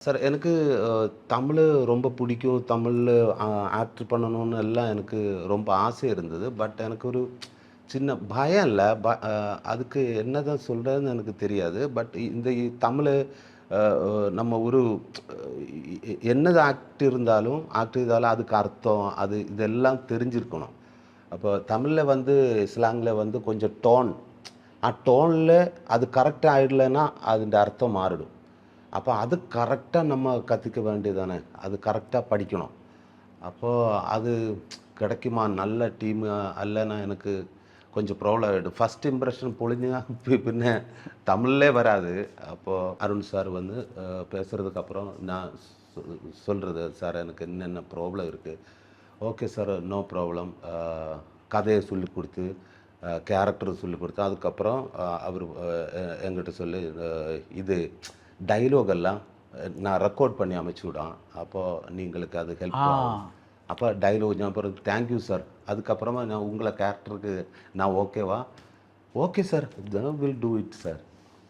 Sir எனக்கு தமிழ் ரொம்ப பிடிக்கும். தமிழ்ல ஆக்ட் பண்ணணும்னு எல்லாம் எனக்கு ரொம்ப ஆசை இருந்தது. பட் எனக்கு ஒரு சின்ன பயம் இல்ல. அதுக்கு என்னதான் சொல்றதுன்னு எனக்கு தெரியாது. பட் இந்த தமிழ் அ நம்ம ஒரு என்னது ஆக்ட் இருந்தாலும் அதுக்கு அர்த்தம், அது இதெல்லாம் தெரிஞ்சிருக்கணும். அப்போ தமிழ்ல வந்து ஸ்லாங்ல வந்து கொஞ்சம் டோன்ல அது கரெக்ட்டா ஆயிடலன்னா, அதோட அர்த்தம் மாறிடும். அப்ப அது கரெக்ட்டா நம்ம கத்துக்க வேண்டியது தானே! அது கரெக்ட்டா படிக்கணும். அப்போ அது கிடைக்குமா? நல்ல டீமு அல்லன்னா எனக்கு கொஞ்சம் ப்ராப்ளம் ஆயிடும். ஃபர்ஸ்ட் இம்ப்ரஷன் பொழிஞ்சா பின்ன தமிழ்லே வராது. அப்போ அருண் சார் வந்து பேசுறதுக்கு அப்புறம் நான் சொ சொல்றது, "சார் எனக்கு இன்னென்ன ப்ராப்ளம் இருக்கு." "Okay sir, no problem." கதைய சொல்லிக் குடுத்து, கேரக்டர சொல்லிக் குடுத்து, அதுக்கப்புறம் அவரு என்கிட்ட சொல்லி இது டயலாக் எல்லாம் நான் ரெக்கார்ட் பண்ணி அனுப்பிச்சு விடுவேன். அப்போ நீங்களுக்கு அது ஆ. ஹெல்ப் ஆகும். அப்போ டயலாக் ஞாபகம் வரும். Thank you sir. அதுக்கப்புறமா நான் உங்கள கேரக்டருக்கு நான் ஓகேவா? Okay sir. Then will do it sir.